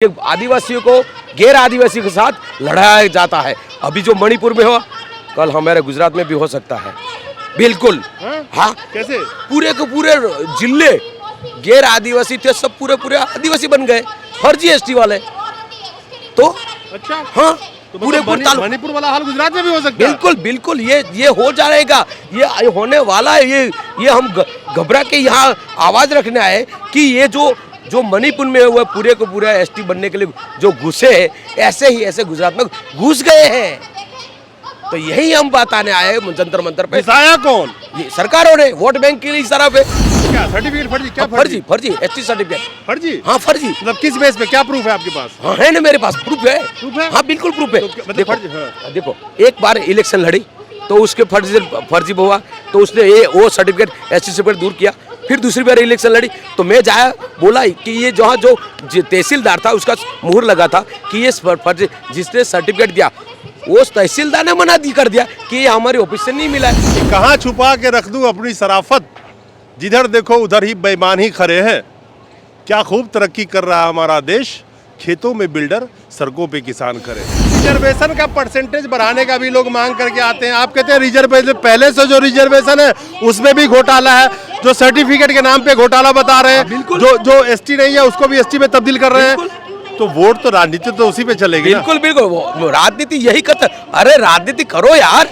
आदिवासियों को गैर आदिवासियों के साथ लड़ाया जाता है। अभी जो मणिपुर में हुआ, कल हमारे गुजरात में भी हो सकता है। बिल्कुल। हाँ, कैसे? पूरे के पूरे जिले गैर आदिवासी थे, सब पूरे आदिवासी बन गए, फर्जी एसटी वाले। तो अच्छा, हाँ, तो पूरे मणिपुर वाला हाल गुजरात में भी हो सकता है। बिल्कुल बिल्कुल, ये हो जाएगा, ये होने वाला है। ये हम घबरा के यहाँ आवाज रखना है कि ये जो मणिपुर में हुआ पूरे को पूरा एसटी बनने के लिए जो घुसे हैं, ऐसे गुजरात में घुस गए हैं। तो यही हम बात आने आए हैं जंतर मंतर पे। घुसाया कौन? ये सरकारों ने वोट बैंक के लिए इस तरह पे। क्या सर्टिफिकेट फर्जी? क्या फर्जी एसटी सर्टिफिकेट फर्जी? हाँ फर्जी। मतलब किस बेस पे? क्या प्रूफ है आपके पास? हाँ है ना, मेरे पास प्रूफ है। प्रूफ है? हाँ बिल्कुल प्रूफ है। मतलब देखो, फर्जी, हाँ। देखो एक बार इलेक्शन लड़ी तो उसके फर्जी हुआ, तो उसने वो सर्टिफिकेट एसटी सर्टिफिकेट दूर किया। फिर दूसरी बार इलेक्शन लड़ी तो मैं जाया बोला कि ये जहाँ जो तहसीलदार था उसका मुहर लगा था कि ये फर्जी, जिसने सर्टिफिकेट दिया वो तहसीलदार ने मना कर दिया कि ये हमारे ऑफिस से नहीं मिला है। कहाँ छुपा के रख दूं अपनी शराफत, जिधर देखो उधर ही बेईमान ही खड़े हैं। क्या खूब तरक्की कर रहा है हमारा देश, खेतों में बिल्डर, सड़कों पे किसान खड़े। रिजर्वेशन का परसेंटेज बढ़ाने का भी लोग मांग करके आते हैं। आप कहते हैं रिजर्वेशन, पहले से जो रिजर्वेशन है उसमें भी घोटाला है, जो सर्टिफिकेट के नाम पे घोटाला बता रहे हैं, जो एसटी नहीं है उसको भी एसटी में तब्दील कर रहे हैं। तो वोट तो राजनीति तो उसी पे चलेगी। बिल्कुल बिल्कुल, वो राजनीति यही करता। अरे राजनीति करो यार,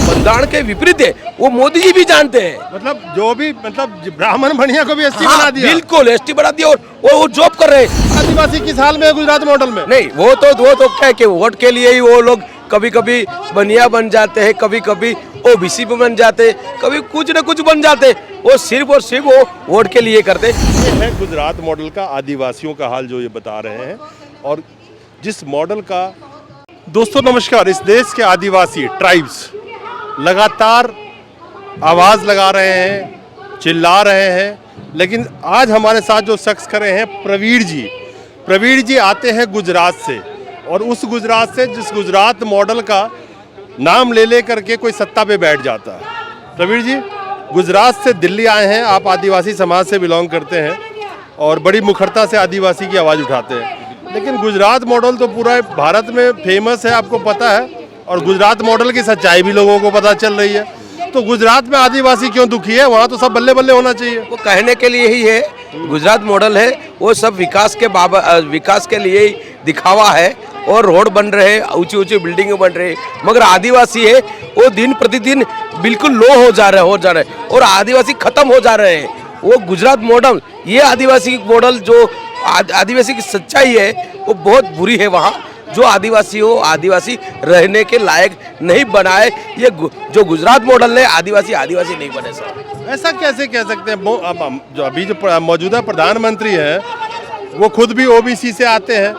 बंधारण के विपरीत है, वो मोदी जी भी जानते हैं। मतलब जो भी ब्राह्मण बनिया को भी एसटी बना दिया। बिल्कुल एसटी बना दिया, और वो जॉब कर रहे हैं। आदिवासी किस हाल में है गुजरात मॉडल में? नहीं, वो तो क्या है कि वोट के लिए ही वो लोग कभी कभी बनिया बन जाते हैं, कभी कभी ओबीसी पे बन जाते, कभी कुछ न कुछ बन जाते। वो सिर्फ और सिर्फ वो वोट के लिए करते। ये है गुजरात मॉडल का आदिवासियों का हाल जो ये बता रहे हैं। और जिस मॉडल का, दोस्तों नमस्कार, इस देश के आदिवासी ट्राइब्स लगातार आवाज़ लगा रहे हैं, चिल्ला रहे हैं। लेकिन आज हमारे साथ जो शख्स खड़े हैं, प्रवीण जी आते हैं गुजरात से, और उस गुजरात से जिस गुजरात मॉडल का नाम ले करके कोई सत्ता पे बैठ जाता है। प्रवीण जी गुजरात से दिल्ली आए हैं, आप आदिवासी समाज से बिलोंग करते हैं और बड़ी मुखरता से आदिवासी की आवाज़ उठाते हैं। लेकिन गुजरात मॉडल तो पूरा भारत में फेमस है, आपको पता है, और गुजरात मॉडल की सच्चाई भी लोगों को पता चल रही है। तो गुजरात में आदिवासी क्यों दुखी है? वहाँ तो सब बल्ले बल्ले होना चाहिए। वो कहने के लिए ही है, गुजरात मॉडल है, वो सब विकास के लिए ही दिखावा है। और रोड बन रहे हैं, ऊंची बिल्डिंग बन रही है, मगर आदिवासी है वो दिन प्रतिदिन बिल्कुल लो हो जा रहे हैं और आदिवासी खत्म हो जा रहे हैं। वो गुजरात मॉडल, ये आदिवासी मॉडल जो आदिवासी की सच्चाई है वो बहुत बुरी है। वहाँ जो आदिवासी रहने के लायक नहीं बनाए, ये जो गुजरात मॉडल है, आदिवासी नहीं बने सर। ऐसा कैसे कह सकते हैं? जो अभी जो मौजूदा प्रधानमंत्री हैं वो खुद भी ओबीसी से आते हैं,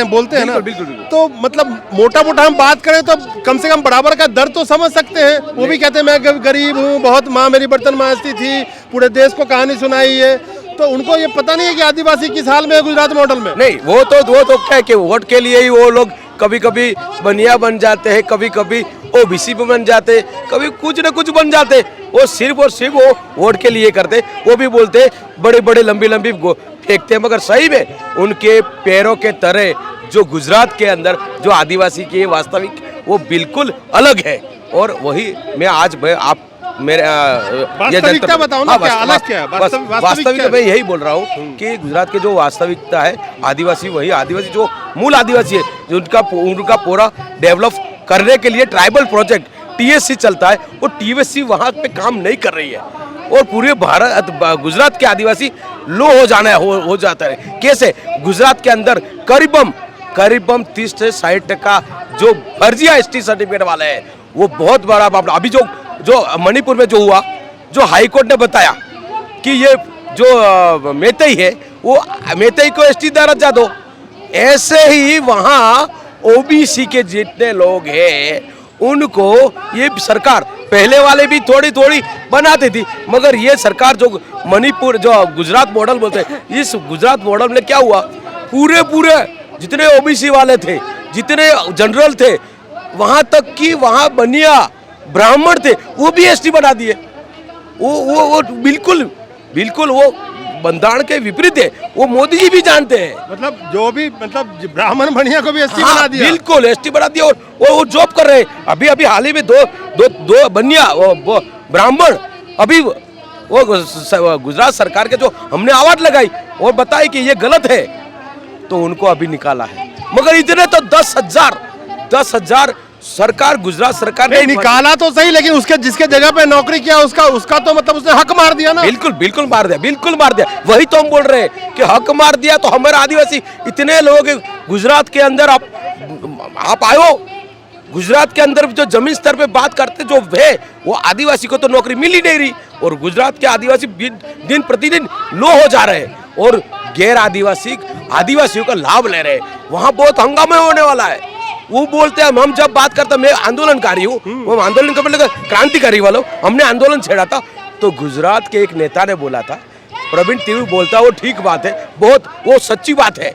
बोलते हैं ना। बिल्कुल। तो मतलब मोटा हम बात करें तो कम से कम बराबर का दर्द तो समझ सकते हैं। वो भी कहते हैं मैं गरीब हूँ, बहुत माँ मेरी बर्तन मांजती थी, पूरे देश को कहानी सुनाई है। तो उनको ये पता नहीं है कि आदिवासी किस हाल में है गुजरात मॉडल में। नहीं, वो तो क्या है कि वोट के लिए ही वो लोग कभी कभी बनिया बन जाते हैं, कभी कभी ओबीसी पे बन जाते, कभी कुछ न कुछ बन जाते। वो सिर्फ और सिर्फ वो वोट के लिए करते। वो भी बोलते बड़े लंबी फेंकते, मगर सही में उनके पैरों के तरे जो गुजरात के अंदर जो आदिवासी की वास्तविक वो बिल्कुल अलग है। और वही मैं आज आप मेरे वास्तविकता बताओ ना, क्या अलग क्या है? वास्तविकता मैं यही बोल रहा हूँ कि गुजरात के जो वास्तविकता है, आदिवासी जो मूल आदिवासी है, जो उनका पूरा डेवलप करने के लिए ट्राइबल प्रोजेक्ट टीएससी चलता है, वो टीएससी वहाँ पे काम नहीं कर रही है। और पूरे गुजरात के आदिवासी लो हो जाता है। कैसे? गुजरात के अंदर करीबन 30 से 60% जो फर्जी एसटी सर्टिफिकेट वाले हैं, वो बहुत बड़ा मामला। अभी जो मणिपुर में जो हुआ, जो हाई कोर्ट ने बताया कि ये जो मेतई है वो मेतई को एसटी दर्जा दो, ऐसे ही वहाँ ओबीसी के जितने लोग हैं उनको ये सरकार पहले वाले भी थोड़ी बनाती थी, मगर ये सरकार जो मणिपुर जो गुजरात मॉडल बोलते हैं, इस गुजरात मॉडल में क्या हुआ, पूरे जितने ओबीसी वाले थे, जितने जनरल थे, वहाँ तक कि वहाँ बनिया ब्राह्मण थे, वो भी एसटी बना दिए। वो बिल्कुल वो बंधारण के विपरीत है, वो मोदी जी भी जानते हैं। मतलब जो भी मतलब ब्राह्मण बनिया को भी एसटी बना दिया। बिल्कुल एसटी बना दिया, और वो जॉब कर रहे हैं। अभी अभी हाल ही में दो बनिया वो ब्राह्मण अभी वो गुजरात सरकार के जो हमने आवाज लगाई और बताई कि ये गलत है, तो उनको अभी निकाला है। मगर इतने तो 10,000 सरकार, गुजरात सरकार ने निकाला तो सही, लेकिन उसके जिसके जगह पे नौकरी किया उसका तो मतलब उसने हक मार दिया ना। बिल्कुल मार दिया। वही तो हम बोल रहे हैं कि हक मार दिया। तो हमारे आदिवासी इतने लोग गुजरात के अंदर, आप आयो गुजरात के अंदर जो जमीन स्तर पे बात करते जो है, वो आदिवासी को तो नौकरी मिल ही नहीं रही, और गुजरात के आदिवासी दिन प्रतिदिन लो हो जा रहे हैं, और गैर आदिवासियों का लाभ ले रहे हैं। वहाँ बहुत हंगामा होने वाला है। वो बोलते हैं, हम जब बात करते हैं, मैं आंदोलनकारी हूँ, वो आंदोलन का मतलब क्रांतिकारी वालों, हमने आंदोलन छेड़ा था, तो गुजरात के एक नेता ने बोला था, प्रवीण तिवारी बोलता, वो ठीक बात है, बहुत वो सच्ची बात है।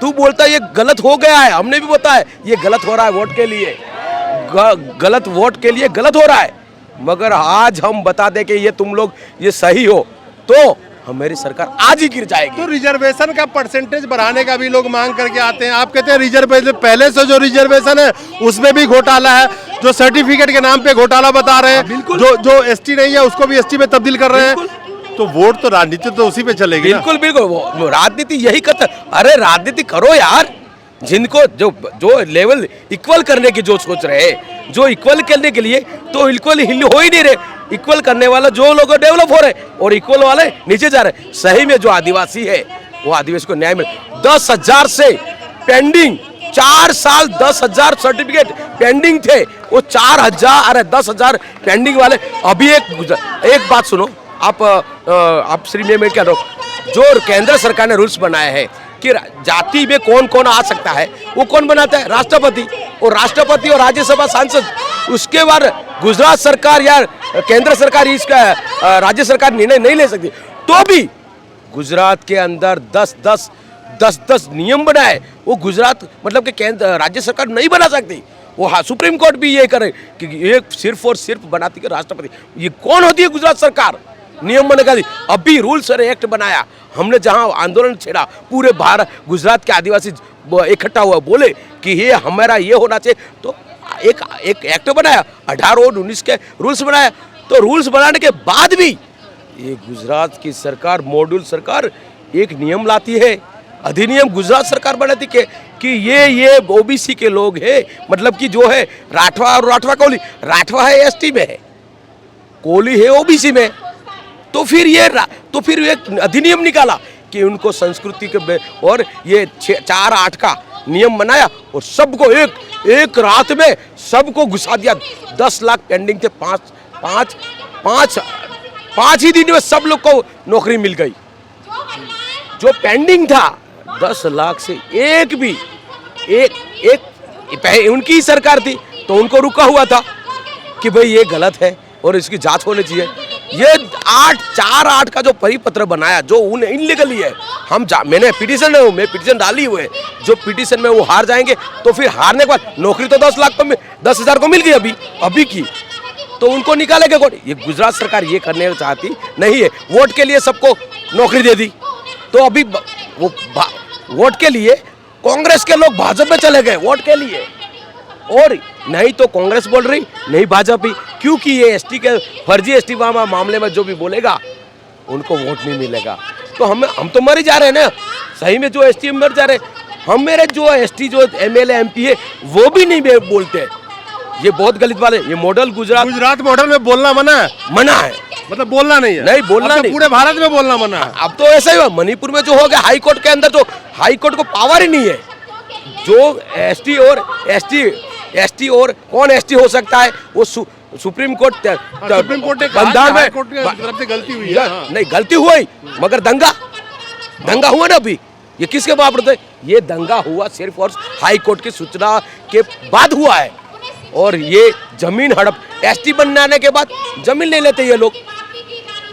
तू बोलता ये गलत हो गया है, हमने भी बताया ये गलत हो रहा है, वोट के लिए गलत हो रहा है। मगर आज हम बता दें कि ये तुम लोग ये सही हो, तो हमारी सरकार आज ही गिर जाएगी। तो रिजर्वेशन का परसेंटेज बढ़ाने का भी लोग मांग करके आते हैं। आप कहते हैं रिजर्वेशन, पहले से जो रिजर्वेशन है उसमें भी घोटाला है, जो सर्टिफिकेट के नाम पे घोटाला बता रहे हैं, जो एसटी नहीं है उसको भी एसटी में तब्दील कर रहे हैं। तो वोट तो राजनीति तो उसी पे चलेगी। बिल्कुल वो राजनीति यही करता। अरे राजनीति करो यार, जिनको जो लेवल इक्वल करने की जो सोच रहे हैं, जो इक्वल करने के लिए, तो इक्वल हो ही नहीं रहे। इक्वल करने वाला जो लोग डेवलप हो रहे, और इक्वल वाले नीचे जा रहे। सही में जो आदिवासी है, वो आदिवासी को न्याय मिले। 10,000 से पेंडिंग 4 साल 10,000 सर्टिफिकेट पेंडिंग थे, वो 10,000 पेंडिंग वाले अभी एक बात सुनो, आप श्री में क्या जो केंद्र सरकार ने रूल्स बनाए हैं कि जाति में कौन कौन आ सकता है, वो कौन बनाता है? राष्ट्रपति। और राज्यसभा सांसद। उसके बाद गुजरात सरकार या केंद्र सरकार इसका राज्य सरकार निर्णय नहीं ले सकती। तो भी गुजरात के अंदर 10 नियम बनाए, वो गुजरात मतलब कि केंद्र राज्य सरकार नहीं बना सकती। वो हाँ, सुप्रीम कोर्ट भी ये करे कि ये सिर्फ और सिर्फ बनाती है राष्ट्रपति। ये कौन होती है गुजरात सरकार? नियम बने का अभी रूल्स और एक्ट बनाया। हमने जहां आंदोलन छेड़ा, पूरे भारत गुजरात के आदिवासी इकट्ठा हुआ, बोले कि ये हमारा ये होना चाहिए, तो एक एक्ट बनाया, 18 और 19 के रूल्स बनाया। तो रूल्स बनाने के बाद भी ये गुजरात की सरकार, मॉड्यूल सरकार, एक नियम लाती है, अधिनियम गुजरात सरकार बनाती कि ये ओबीसी के लोग हैं, मतलब कि जो है राठवा और राठवा कोली, राठवा है एसटी में है, कोली है ओबीसी में। तो फिर एक अधिनियम निकाला कि उनको संस्कृति के, और ये 4-8 का नियम बनाया, और सबको एक रात में सबको घुसा दिया। 10 लाख पेंडिंग थे, 5 ही दिन में सब लोग को नौकरी मिल गई। जो पेंडिंग था 10 लाख से एक उनकी ही सरकार थी, तो उनको रुका हुआ था कि भाई ये गलत है और इसकी जांच होनी चाहिए। ये 4-8 का जो परिपत्र बनाया, जो इनलीगली है, मैंने पिटीशन डाली हुई है। जो पिटीशन में वो हार जाएंगे, तो फिर हारने के बाद नौकरी तो 10,000 को मिल गई अभी की, तो उनको निकालेगा कौन? ये गुजरात सरकार ये करने चाहती नहीं है। वोट के लिए सबको नौकरी दे दी, तो अभी वो वोट के लिए कांग्रेस के लोग भाजपा में चले गए वोट के लिए, और नहीं तो कांग्रेस बोल रही, नहीं भाजपा, क्योंकि ये एसटी के फर्जी एसटी मामले में जो भी बोलेगा उनको वोट नहीं मिलेगा। तो हम तो मर ही जा रहे हैं ना, सही में जो एसटी मर जा रहे हैं। हम मेरे जो एसटी जो एमएलए एमपी है वो भी नहीं बोलते। ये बहुत गलत बात है। ये मॉडल गुजरात मॉडल में बोलना मना है, मतलब बोलना नहीं है। नहीं बोलना नहीं, पूरे भारत में बोलना मना है। अब तो ऐसा ही हुआ, मणिपुर में जो हो गया, हाई कोर्ट के अंदर जो हाई कोर्ट को पावर ही नहीं है। जो एसटी और कौन एसटी हो सकता है, वो सुप्रीम कोर्ट बंधारण में गलती हुई है। नहीं गलती हुई, मगर दंगा हुआ ना अभी। ये किसके बाप? ये दंगा हुआ सिर्फ और हाई कोर्ट की सूचना के बाद हुआ है। और ये जमीन हड़प, एसटी बनाने के बाद जमीन ले लेते ये लोग।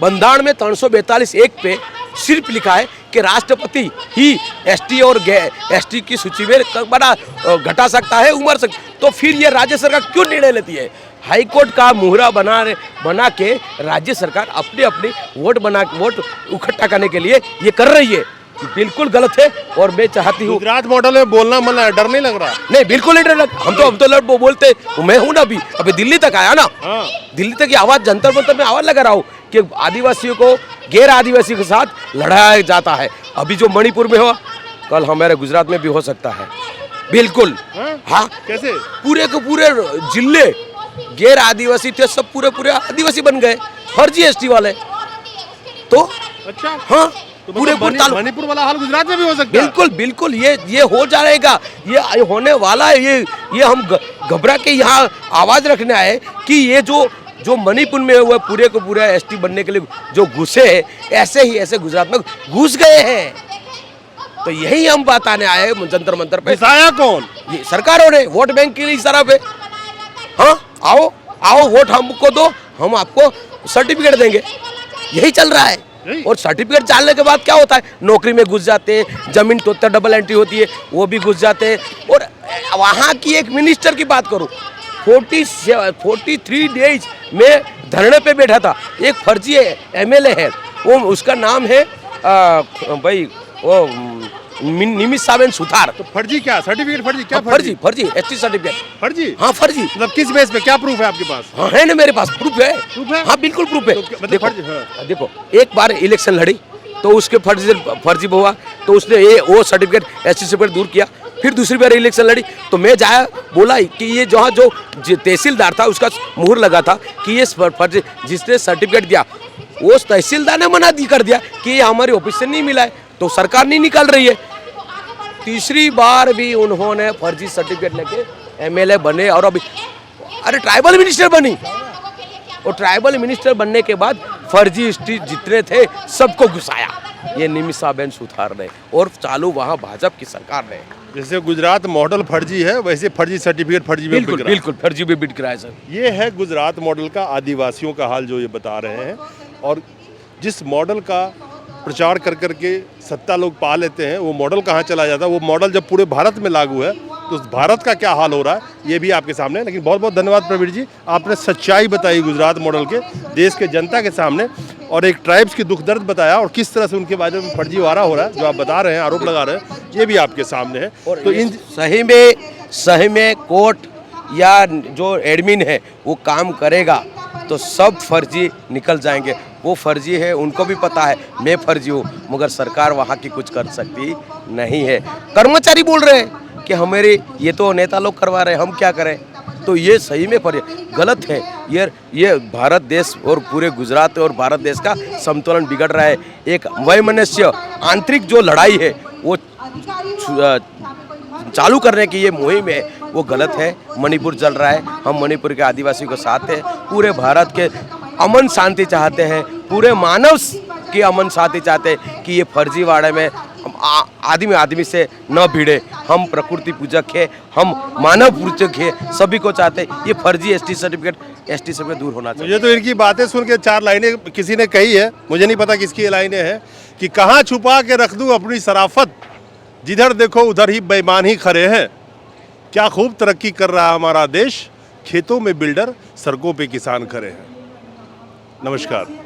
बंधारण में 342(1) पे सिर्फ लिखा है कि राष्ट्रपति ही एसटी और एसटी की सूची में बड़ा घटा सकता है, उमर सकता। तो फिर ये राज्य सरकार क्यों निर्णय लेती है? हाई कोर्ट का मुहरा बना के राज्य सरकार अपनी अपनी वोट इकट्ठा करने के लिए ये कर रही है। ये बिल्कुल गलत है और मैं चाहती हूँ गुजरात मॉडल में बोलना मना है, डर नहीं लग रहा? नहीं, बिल्कुल नहीं डर लग। हम तो बोलते, मैं हूँ ना अभी दिल्ली तक आया ना, हाँ। दिल्ली तक की आवाज जंतर मंतर में आवाज लगा रहा हूँ कि आदिवासियों को गैर आदिवासियों के साथ लड़ाया जाता है। अभी जो मणिपुर में हुआ, कल हमारे गुजरात में भी हो सकता है। बिल्कुल हाँ, कैसे? पूरे के पूरे जिले गैर आदिवासी थे, सब पूरे आदिवासी बन गए, फर्जी एसटी वाले। तो अच्छा, हाँ, तो पूरे मणिपुर वाला हाल गुजरात में भी हो सकता है? बिल्कुल बिल्कुल, ये हो जाएगा, ये होने वाला है। ये हम घबरा के यहाँ आवाज रखने आए कि ये जो मणिपुर में हुआ पूरे को पूरे एसटी बनने के लिए जो घुसे हैं, ऐसे गुजरात में घुस गए हैं। तो यही हम बताने आए जंतर मंतर पे। घुसाया कौन? ये सरकारों ने वोट बैंक के लिए इशारा पे। हाँ, आओ वोट हमको दो, हम आपको सर्टिफिकेट देंगे, यही चल रहा है। और सर्टिफिकेट डालने के बाद क्या होता है, नौकरी में घुस जाते हैं, जमीन तो डबल एंट्री होती है, वो भी घुस जाते हैं। और वहाँ की एक मिनिस्टर की बात करूँ, 43 डेज में धरने पे बैठा था, एक फर्जी एमएलए है, वो उसका नाम है भाई वो निमिषाबेन सुथार। तो फर्जी क्या सर्टिफिकेट? फर्जी क्या? फर्जी एसटी सर्टिफिकेट फर्जी? हाँ फर्जी। मतलब किस बेस पे? क्या प्रूफ है आपके पास? हाँ है ना, मेरे पास प्रूफ है। प्रूफ है? हाँ बिल्कुल प्रूफ है। तो मतलब देखो, फर्जी, हाँ। देखो एक बार इलेक्शन लड़ी तो उसके फर्जी हुआ, तो उसने वो सर्टिफिकेट एसटी सर्टिफिकेट दूर किया। फिर दूसरी बार इलेक्शन लड़ी तो मैं जाया, बोला कि ये जहाँ जो तहसीलदार था उसका मुहर लगा था कि ये फर्जी, जिसने सर्टिफिकेट दिया वो तहसीलदार ने मना कर दिया कि ये हमारे ऑफिस से नहीं मिला है, तो सरकार नहीं निकाल रही है। तीसरी बार भी उन्होंने फर्जी सर्टिफिकेट लेके एमएलए बने और अभी अरे ट्राइबल मिनिस्टर बनी। और ट्राइबल मिनिस्टर बनने के बाद फर्जी स्ट्रीट जितने थे सबको घुसाया ये निमिषाबेन सुथार ने, और चालू वहाँ भाजपा की सरकार ने। जैसे गुजरात मॉडल फर्जी है, वैसे फर्जी सर्टिफिकेट फर्जी में बिक रहा है। बिल्कुल फर्जी भी बिक रहा है सर। ये है गुजरात मॉडल का आदिवासियों का हाल जो ये बता रहे हैं। और जिस मॉडल का प्रचार कर करके सत्ता लोग पा लेते हैं, वो मॉडल कहाँ चला जाता है? वो मॉडल जब पूरे भारत में लागू है तो भारत का क्या हाल हो रहा है ये भी आपके सामने है। लेकिन बहुत बहुत धन्यवाद प्रवीण जी, आपने सच्चाई बताई गुजरात मॉडल के देश के जनता के सामने, और एक ट्राइब्स की दुख दर्द बताया और किस तरह से उनके बारे में फर्जीवाड़ा हो रहा है जो आप बता रहे हैं, आरोप लगा रहे हैं, ये भी आपके सामने है। और तो इन सही में कोर्ट या जो एडमिन है वो काम करेगा तो सब फर्जी निकल जाएंगे। वो फर्जी है, उनको भी पता है मैं फर्जी हूँ, मगर सरकार वहाँ की कुछ कर सकती नहीं है। कर्मचारी बोल रहे हैं कि हमारे ये तो नेता लोग करवा रहे हैं, हम क्या करें? तो ये सही में गलत है। ये भारत देश और पूरे गुजरात और भारत देश का संतुलन बिगड़ रहा है। एक वैमनस्य आंतरिक जो लड़ाई है वो चालू करने की ये मुहिम है, वो गलत है। मणिपुर चल रहा है, हम मणिपुर के आदिवासियों के साथ हैं, पूरे भारत के अमन शांति चाहते हैं, पूरे मानव की अमन शांति चाहते हैं कि ये फर्जीवाड़े में आदमी से न भिड़े। हम प्रकृति पूजक है, हम मानव पूजक है, सभी को चाहते हैं ये फर्जी एसटी सर्टिफिकेट दूर होना चाहिए। मुझे तो इनकी बातें सुन के 4 लाइनें किसी ने कही है, मुझे नहीं पता किसकी ये लाइनें हैं, कि कहाँ छुपा के रख दूँ अपनी शराफत, जिधर देखो उधर ही बेईमान ही खड़े हैं। क्या खूब तरक्की कर रहा है हमारा देश, खेतों में बिल्डर, सड़कों पे किसान खड़े हैं। नमस्कार।